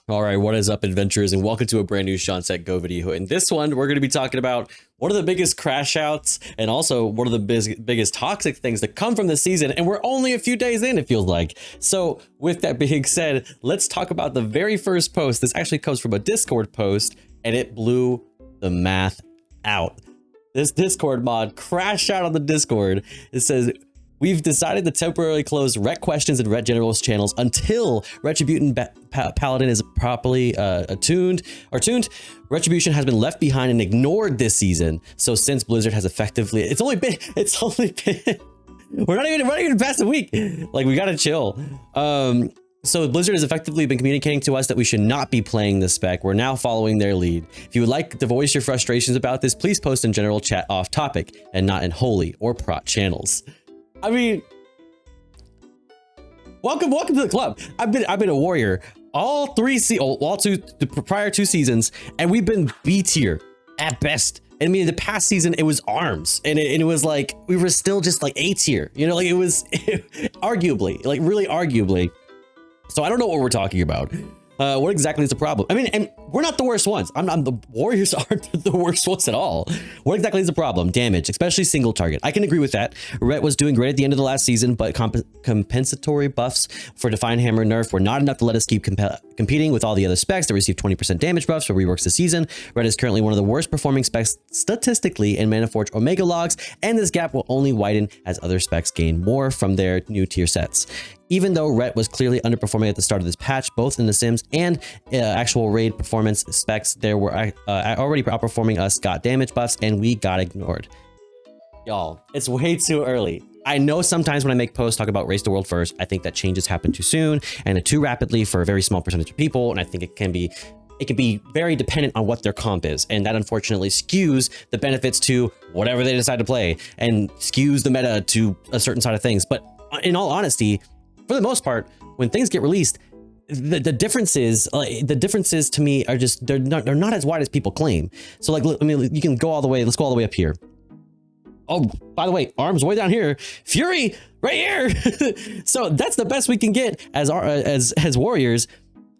All right, what is up, adventurers, and welcome to a brand new ShawnSetGO video. In this one, we're going to be talking about one of the biggest crash outs and also one of the biggest toxic things that come from this season, and we're only a few days in, it feels like. So with that being said, let's talk about the very first post. This actually comes from a Discord post, and it blew the math out. This Discord mod crashed out on the Discord. It says, we've decided to temporarily close Ret Questions and Ret General's channels until Retribution Paladin is properly tuned. Retribution has been left behind and ignored this season. So since Blizzard has effectively, it's only been, we're not even past a week. Like, we gotta chill. So Blizzard has effectively been communicating to us that we should not be playing this spec. We're now following their lead. If you would like to voice your frustrations about this, please post in general chat off topic and not in holy or prot channels. I mean, welcome to the club. I've been a warrior the prior two seasons, and we've been B tier at best. I mean, the past season it was arms, and it was like we were still just like A tier. You know, like it was arguably, like really arguably. So I don't know what we're talking about. What exactly is the problem? I mean, and we're not the worst ones. The Warriors aren't the worst ones at all. What exactly is the problem? Damage, especially single target. I can agree with that. Ret was doing great at the end of the last season, but compensatory buffs for Divine Hammer nerf were not enough to let us keep competing with all the other specs that received 20% damage buffs for reworks this season. Ret is currently one of the worst performing specs statistically in Manaforge Omega logs, and this gap will only widen as other specs gain more from their new tier sets. Even though Ret was clearly underperforming at the start of this patch, both in the Sims and actual raid performance specs, they were already outperforming us, got damage buffs, and we got ignored. Y'all, it's way too early. I know sometimes when I make posts talk about race the world first, I think that changes happen too soon and too rapidly for a very small percentage of people, and I think it can be very dependent on what their comp is, and that unfortunately skews the benefits to whatever they decide to play and skews the meta to a certain side of things. But in all honesty, for the most part, when things get released, the differences to me are just they're not as wide as people claim. So like, I mean, you can go all the way. Let's go all the way up here. Oh, by the way, arms way down here, Fury right here. So that's the best we can get as warriors.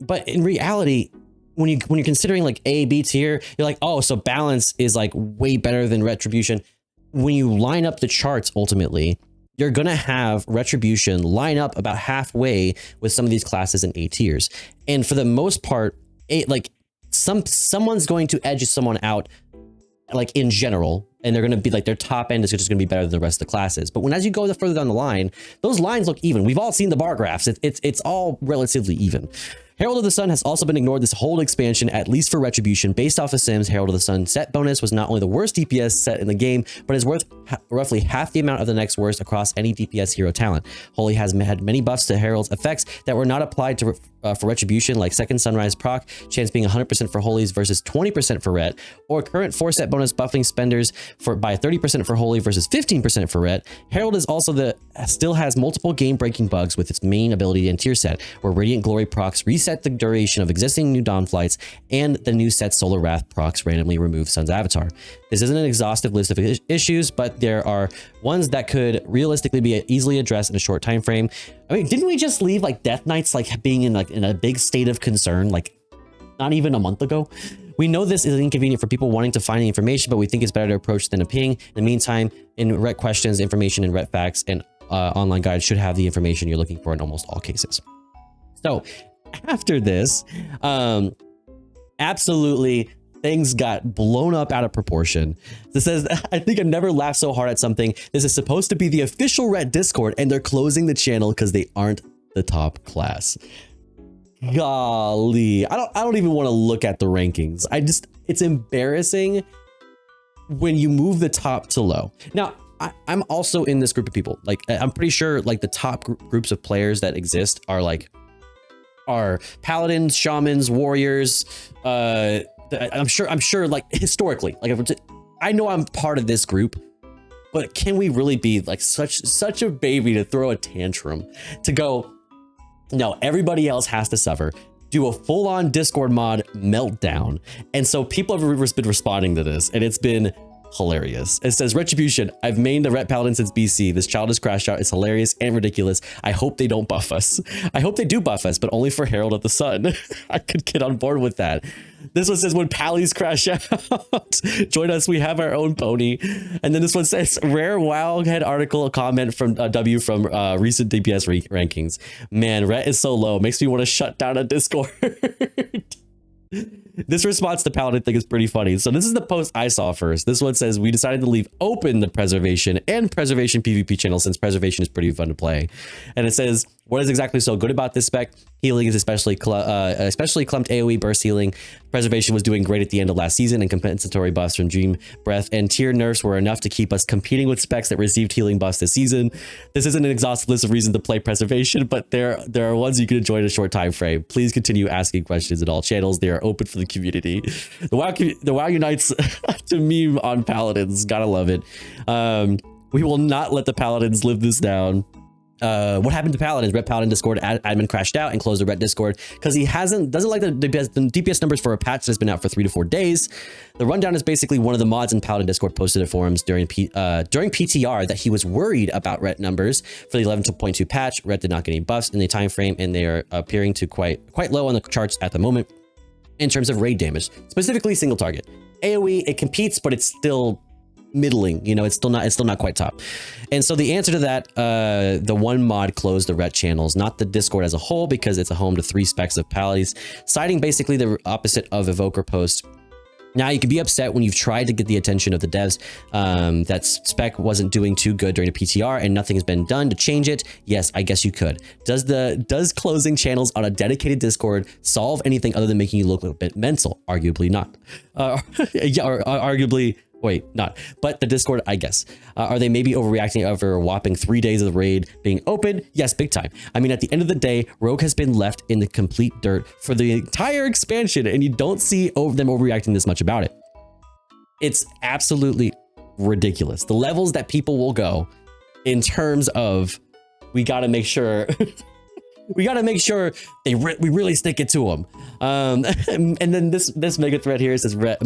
But in reality, when you're considering like A, B tier, you're like, oh, so balance is like way better than Retribution. When you line up the charts, ultimately, you're going to have Retribution line up about halfway with some of these classes in A tiers. And for the most part, someone's going to edge someone out, like in general, and they're going to be like, their top end is just going to be better than the rest of the classes. But as you go further down the line, those lines look even. We've all seen the bar graphs. It's all relatively even. Herald of the Sun has also been ignored this whole expansion, at least for Retribution. Based off of Sims, Herald of the Sun set bonus was not only the worst DPS set in the game, but is worth roughly half the amount of the next worst across any DPS hero talent. Holy has had many buffs to Herald's effects that were not applied to for Retribution, like Second Sunrise proc, chance being 100% for Holy's versus 20% for Ret, or current 4-set bonus buffing spenders by 30% for Holy versus 15% for Ret. Herald is also still has multiple game-breaking bugs with its main ability and tier set, where Radiant Glory procs reset the duration of existing new Dawn flights, and the new set Solar Wrath procs randomly remove Sun's avatar. This isn't an exhaustive list of issues, but there are ones that could realistically be easily addressed in a short time frame. I mean, didn't we just leave like Death Knights like being in a big state of concern like not even a month ago? We know this is inconvenient for people wanting to find the information, but we think it's better to approach than a ping. In the meantime, in Ret Questions, information and Ret Facts and online guides should have the information you're looking for in almost all cases. So after this, absolutely, things got blown up out of proportion. This says, I think I've never laughed so hard at something. This is supposed to be the official Ret Discord, and they're closing the channel because they aren't the top class. Golly, I don't even want to look at the rankings. It's embarrassing when you move the top to low. Now, I'm also in this group of people. Like, I'm pretty sure like the top groups of players that exist are paladins, shamans, warriors. I'm sure like historically, like I know I'm part of this group, but can we really be like such a baby to throw a tantrum to go, no, everybody else has to suffer, do a full-on Discord mod meltdown? And so people have been responding to this, and it's been hilarious. It says, Retribution, I've mained the Ret Paladin since BC. This childish crash out is hilarious and ridiculous. I hope they don't buff us. I hope they do buff us, but only for Herald of the Sun. I could get on board with that. This one says, when Pallies crash out, join us, we have our own pony. And then this one says, rare Wowhead article, a comment from W from recent DPS rankings. Man, Ret is so low, makes me want to shut down a Discord. This response to Paladin thing is pretty funny. So this is the post I saw first. This one says, we decided to leave open the Preservation and Preservation PvP channel since Preservation is pretty fun to play. And it says, what is exactly so good about this spec? Healing is especially clumped AoE burst healing. Preservation was doing great at the end of last season, and compensatory buffs from Dream Breath and tier nerfs were enough to keep us competing with specs that received healing buffs this season. This isn't an exhaustive list of reasons to play Preservation, but there are ones you can enjoy in a short time frame. Please continue asking questions at all channels. They are open for the community. The WoW unites to meme on Paladins. Gotta love it. We will not let the Paladins live this down. What happened to Paladins? Ret Paladin Discord admin crashed out and closed the Ret Discord because he doesn't like the DPS numbers for a patch that's been out for 3 to 4 days. The rundown is basically one of the mods in Paladin Discord posted at forums during PTR that he was worried about Ret numbers for the 11.2 patch. Ret did not get any buffs in the time frame, and they are appearing to quite low on the charts at the moment in terms of raid damage, specifically single target. AoE, it competes, but it's still middling, you know, it's still not quite top. And so the answer to that, the one mod closed the Ret channels, not the Discord as a whole, because it's a home to 3 specs of Pallies, citing basically the opposite of Evoker post. Now, you can be upset when you've tried to get the attention of the devs that spec wasn't doing too good during the PTR and nothing has been done to change it. Yes, I guess you could. Does closing channels on a dedicated Discord solve anything other than making you look a bit mental? Arguably not. Yeah, or arguably, wait, not. But the Discord, I guess. Are they maybe overreacting over a whopping 3 days of the raid being open? Yes, big time. I mean, at the end of the day, Rogue has been left in the complete dirt for the entire expansion, and you don't see them overreacting this much about it. It's absolutely ridiculous. The levels that people will go in terms of, we got to make sure... we got to make sure we really stick it to them. And then this mega thread here says Ret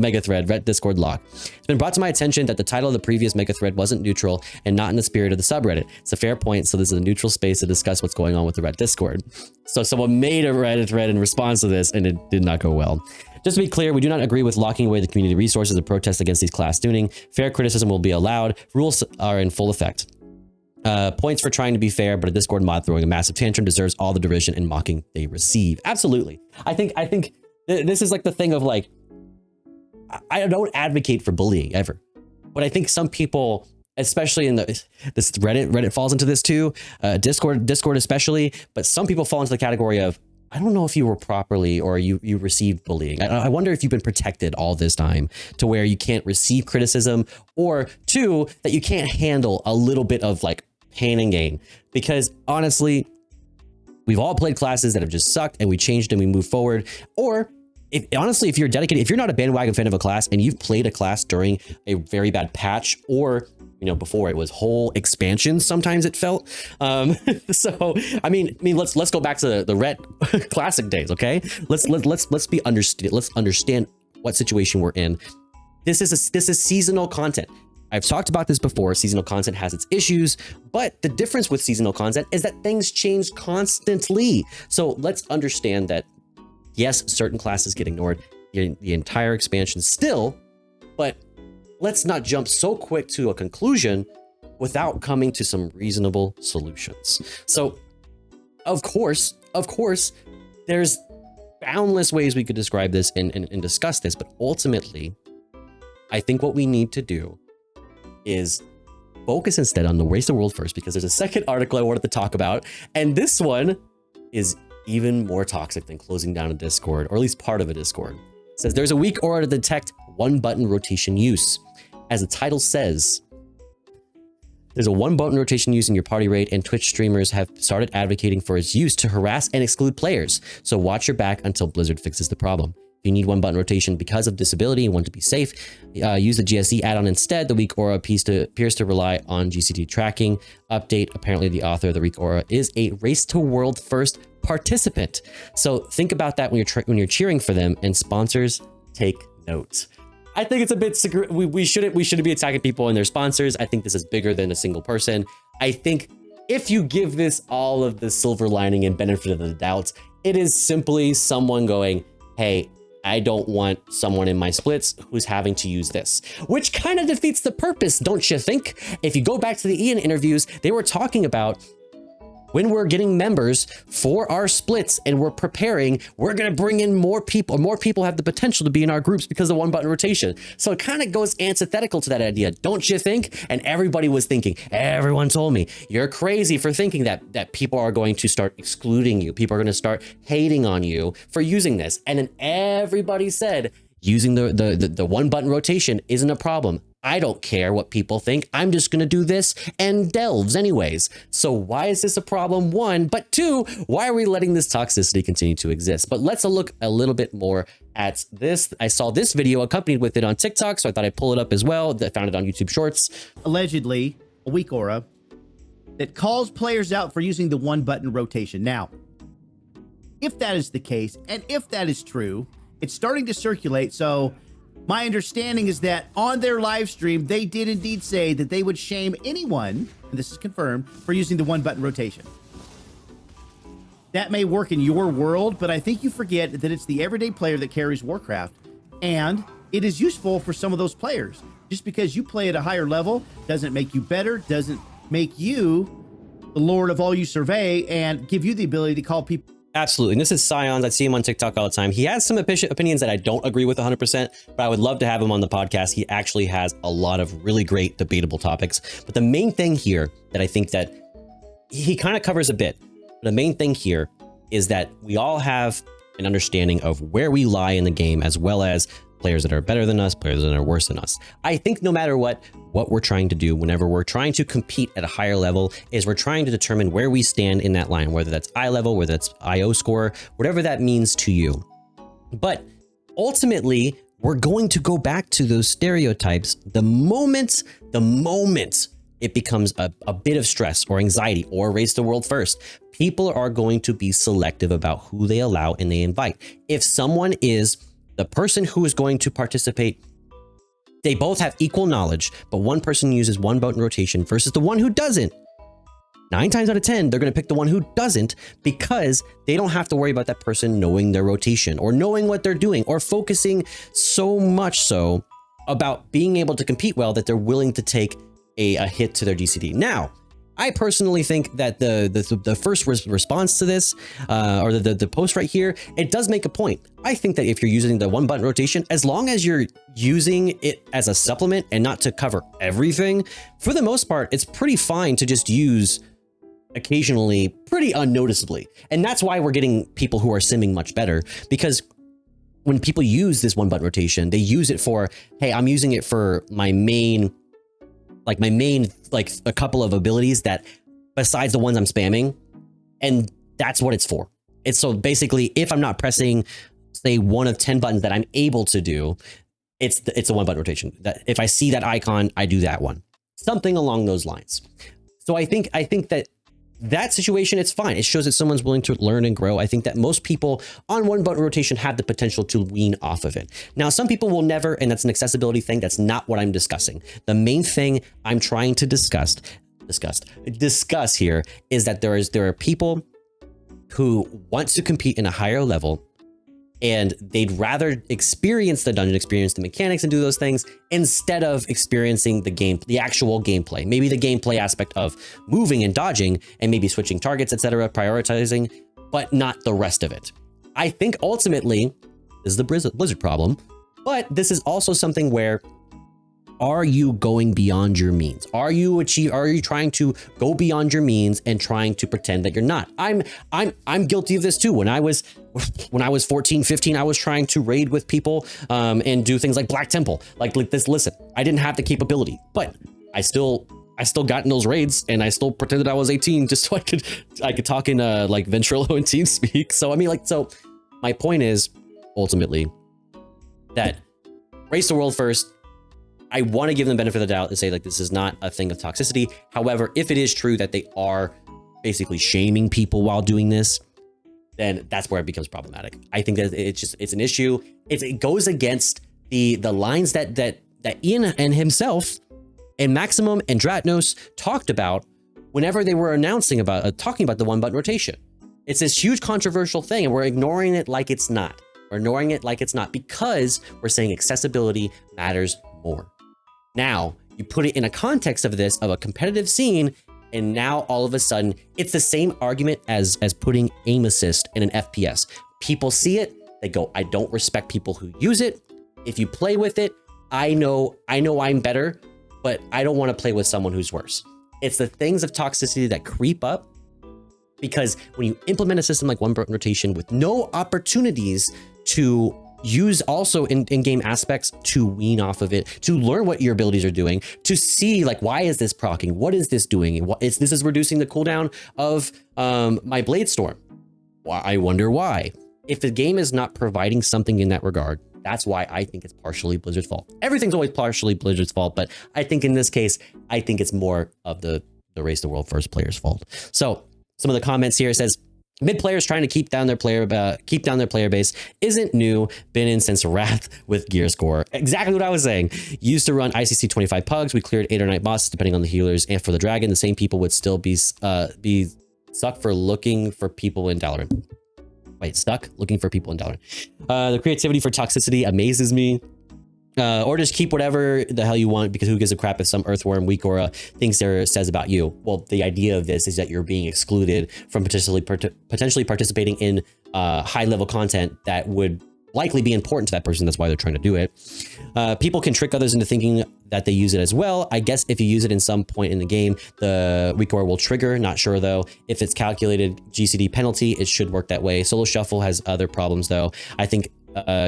Discord lock. It's been brought to my attention that the title of the previous mega thread wasn't neutral and not in the spirit of the subreddit. It's a fair point, so this is a neutral space to discuss what's going on with the Ret Discord. So someone made a Reddit thread in response to this, and it did not go well. Just to be clear, we do not agree with locking away the community resources and protest against these class tuning. Fair criticism will be allowed. Rules are in full effect. Points for trying to be fair, but a Discord mod throwing a massive tantrum deserves all the derision and mocking they receive. Absolutely. I think this is like the thing of like, I don't advocate for bullying ever, but I think some people, especially in this Reddit falls into this too, Discord especially, but some people fall into the category of, I don't know if you were properly or you received bullying. I wonder if you've been protected all this time to where you can't receive criticism, or 2, that you can't handle a little bit of like pain and gain. Because honestly, we've all played classes that have just sucked and we changed and we moved forward. Or honestly, if you're dedicated, if you're not a bandwagon fan of a class and you've played a class during a very bad patch, or you know, before it was whole expansions, sometimes it felt. So I mean, let's go back to the Ret classic days, okay? Let's understand what situation we're in. This is seasonal content. I've talked about this before. Seasonal content has its issues, but the difference with seasonal content is that things change constantly. So let's understand that, yes, certain classes get ignored in the entire expansion still, but let's not jump so quick to a conclusion without coming to some reasonable solutions. So, of course, there's boundless ways we could describe this and discuss this, but ultimately, I think what we need to do is focus instead on the waste of the world first, because there's a second article I wanted to talk about, and this one is even more toxic than closing down a Discord, or at least part of a Discord. It says there's a weak aura to detect one-button rotation use. As the title says, there's a one-button rotation use in your party raid, and Twitch streamers have started advocating for its use to harass and exclude players. So watch your back until Blizzard fixes the problem. If you need one-button rotation because of disability and want to be safe, use the GSE add-on instead. The weak aura appears to rely on GCT tracking. Update, apparently the author of the weak aura is a Race to World First participant. So think about that when you're cheering for them, and sponsors, take note. I think it's a bit, we shouldn't be attacking people and their sponsors. I think this is bigger than a single person. I think if you give this all of the silver lining and benefit of the doubt, it is simply someone going, hey, I don't want someone in my splits who's having to use this, which kind of defeats the purpose, don't you think? If you go back to the Ian interviews, they were talking about when we're getting members for our splits and we're preparing, we're going to bring in more people. More people have the potential to be in our groups because of one button rotation. So it kind of goes antithetical to that idea, don't you think? And everybody was thinking, everyone told me, you're crazy for thinking that people are going to start excluding you. People are going to start hating on you for using this. And then everybody said, using the one button rotation isn't a problem. I don't care what people think. I'm just going to do this and delves anyways. So why is this a problem? One, but two, why are we letting this toxicity continue to exist? But let's look a little bit more at this. I saw this video accompanied with it on TikTok, so I thought I'd pull it up as well. I found it on YouTube Shorts. Allegedly, a weak aura that calls players out for using the one button rotation. Now, if that is the case, and if that is true, it's starting to circulate. So my understanding is that on their live stream, they did indeed say that they would shame anyone, and this is confirmed, for using the one button rotation. That may work in your world, but I think you forget that it's the everyday player that carries Warcraft, and it is useful for some of those players. Just because you play at a higher level doesn't make you better, doesn't make you the Lord of all you survey, and give you the ability to call people. Absolutely. And this is Scions. I see him on TikTok all the time. He has some opinions that I don't agree with 100%, but I would love to have him on the podcast. He actually has a lot of really great debatable topics. But the main thing here that I think that he kind of covers a bit, the main thing here is that we all have an understanding of where we lie in the game, as well as players that are better than us, players that are worse than us. I think no matter what we're trying to do whenever we're trying to compete at a higher level is we're trying to determine where we stand in that line, whether that's eye level, whether that's IO score, whatever that means to you. But ultimately, we're going to go back to those stereotypes the moment it becomes a bit of stress or anxiety or race the world first. People are going to be selective about who they allow and they invite. If someone is the person who is going to participate, they both have equal knowledge, but one person uses one button rotation versus the one who doesn't. 9 times out of 10, they're going to pick the one who doesn't because they don't have to worry about that person knowing their rotation or knowing what they're doing or focusing so much so about being able to compete well that they're willing to take a hit to their DCD. Now, I personally think that the first response to this, or the post right here, it does make a point. I think that if you're using the one button rotation, as long as you're using it as a supplement and not to cover everything, for the most part, it's pretty fine to just use occasionally pretty unnoticeably. And that's why we're getting people who are simming much better, because when people use this one button rotation, they use it for, hey, I'm using it for my main, like a couple of abilities that besides the ones I'm spamming, and that's what it's for. It's so basically, if I'm not pressing, say, one of 10 buttons that I'm able to do, it's a one button rotation. That if I see that icon, I do that one, something along those lines. So I think that situation, it's fine. It shows that someone's willing to learn and grow. I think that most people on one button rotation have the potential to wean off of it. Now, some people will never, and that's an accessibility thing. That's not what I'm discussing. The main thing I'm trying to discuss here is that there are people who want to compete in a higher level, and they'd rather experience the dungeon, experience the mechanics and do those things instead of experiencing the actual gameplay. Maybe the gameplay aspect of moving and dodging and maybe switching targets, etc., prioritizing, but not the rest of it. I think ultimately this is the Blizzard problem, but this is also something where, are you going beyond your means? Are you trying to go beyond your means and trying to pretend that you're not? I'm guilty of this too. When I was 14, 15, I was trying to raid with people and do things like Black Temple, like this. Listen, I didn't have the capability, but I still got in those raids, and I still pretended I was 18 just so I could talk in like Ventrilo and TeamSpeak. So I mean, so my point is ultimately that race the world first. I want to give them the benefit of the doubt and say, like, this is not a thing of toxicity. However, if it is true that they are basically shaming people while doing this, then that's where it becomes problematic. I think that it's an issue. It goes against the lines that Ian and himself and Maximum and Dratnos talked about whenever they were announcing about talking about the one button rotation. It's this huge controversial thing, and we're ignoring it like it's not. We're ignoring it like it's not because we're saying accessibility matters more. Now, you put it in a context of this, of a competitive scene, and now all of a sudden, it's the same argument as putting aim assist in an FPS. People see it, they go, I don't respect people who use it. If you play with it, I know I'm better, but I don't want to play with someone who's worse. It's the things of toxicity that creep up, because when you implement a system like one button rotation with no opportunities to use also in-game aspects to wean off of it, to learn what your abilities are doing, to see like, why is this proccing? What is this doing? This is reducing the cooldown of my Blade Storm. Well, I wonder why. If the game is not providing something in that regard, that's why I think it's partially Blizzard's fault. Everything's always partially Blizzard's fault, but I think in this case, I think it's more of the Race the World First players' fault. So some of the comments here says, mid players trying to keep down their player base isn't new. Been in since Wrath with Gear Score. Exactly what I was saying. Used to run ICC 25 pugs. We cleared 8 or 9 bosses depending on the healers. And for the dragon, the same people would still be stuck for looking for people in Dalaran. Wait, stuck looking for people in Dalaran. The creativity for toxicity amazes me. Or just keep whatever the hell you want, because who gives a crap if some earthworm weak aura thinks or says about you? Well, the idea of this is that you're being excluded from potentially participating in high level content that would likely be important to that person. That's why they're trying to do it. People can trick others into thinking that they use it as well. I guess if you use it in some point in the game, the weak aura will trigger. Not sure though. If it's calculated GCD penalty, it should work that way. Solo Shuffle has other problems though. I think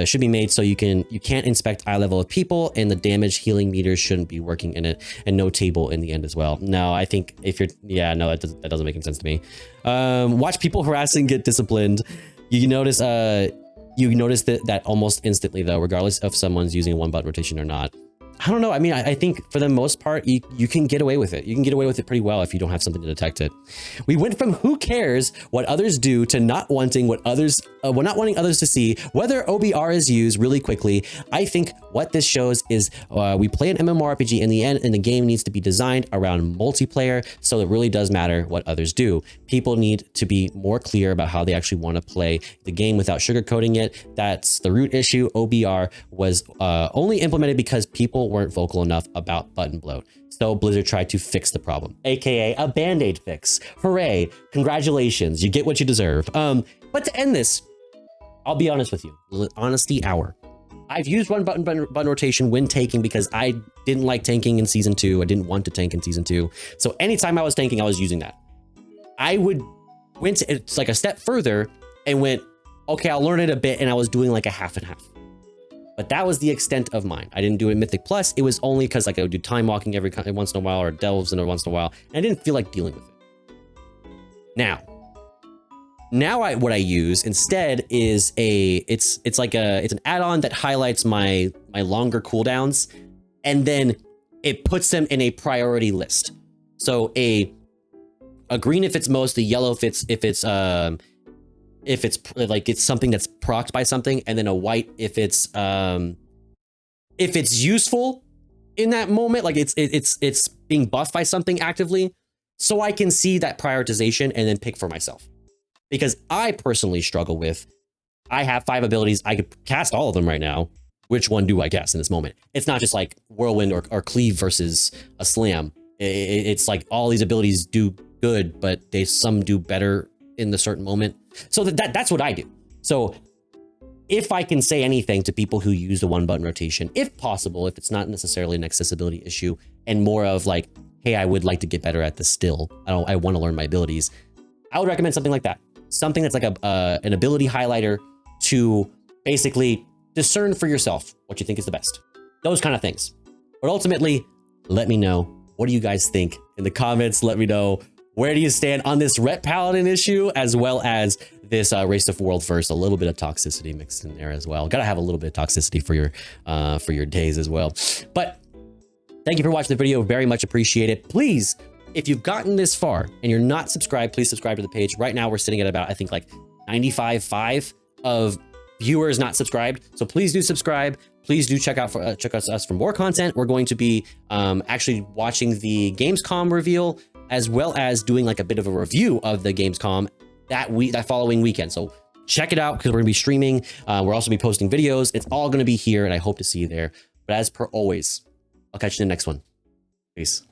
should be made so you can't inspect eye level of people, and the damage healing meters shouldn't be working in it, and no table in the end as well. No, I think if you're, yeah, no, that doesn't make any sense to me. Watch people harassing get disciplined. You notice that almost instantly though, regardless of someone's using a one button rotation or not. I don't know. I mean, I think for the most part, you can get away with it. You can get away with it pretty well if you don't have something to detect it. We went from who cares what others do to not wanting not wanting others to see whether OBR is used really quickly. I think what this shows is we play an MMORPG in the end, and the game needs to be designed around multiplayer, so it really does matter what others do. People need to be more clear about how they actually want to play the game without sugarcoating it. That's the root issue. OBR was only implemented because people weren't vocal enough about button bloat. So Blizzard tried to fix the problem, aka a band-aid fix. Hooray, congratulations, you get what you deserve. But to end this, I'll be honest with you, honesty hour. I've used one button rotation when tanking because I didn't like tanking in season 2. I didn't want to tank in season 2. So anytime I was tanking, I was using that. I went it's like a step further and went, okay, I'll learn it a bit, and I was doing like a half and half. But that was the extent of mine. I didn't do it Mythic Plus. It was only because like I would do time walking every once in a while, or delves every once in a while, and I didn't feel like dealing with it. Now what I use instead is it's an add-on that highlights my longer cooldowns, and then it puts them in a priority list. So a green if it's most, a yellow if it's like it's something that's procced by something, and then a white if it's useful in that moment, like it's being buffed by something actively, so I can see that prioritization and then pick for myself. Because I personally struggle with, I have 5 abilities, I could cast all of them right now. Which one do I cast in this moment? It's not just like Whirlwind or Cleave versus a Slam. It's like all these abilities do good, but some do better in the certain moment. So that's what I do. So if I can say anything to people who use the one button rotation, if possible, if it's not necessarily an accessibility issue and more of like, hey, I would like to get better at this still, I want to learn my abilities, I would recommend something like that. Something that's like an ability highlighter to basically discern for yourself what you think is the best. Those kind of things. But ultimately, let me know. What do you guys think in the comments? Let me know. Where do you stand on this Ret Paladin issue, as well as this Race to World First? A little bit of toxicity mixed in there as well. Gotta have a little bit of toxicity for your days as well. But thank you for watching the video. Very much appreciate it. Please, if you've gotten this far and you're not subscribed, please subscribe to the page. Right now, we're sitting at about, I think, like 95.5 of viewers not subscribed. So please do subscribe. Please do check out us for more content. We're going to be actually watching the Gamescom reveal, as well as doing like a bit of a review of the Gamescom that following weekend. So check it out, because we're gonna be streaming. We're also be posting videos. It's all gonna be here, and I hope to see you there. But as per always, I'll catch you in the next one. Peace.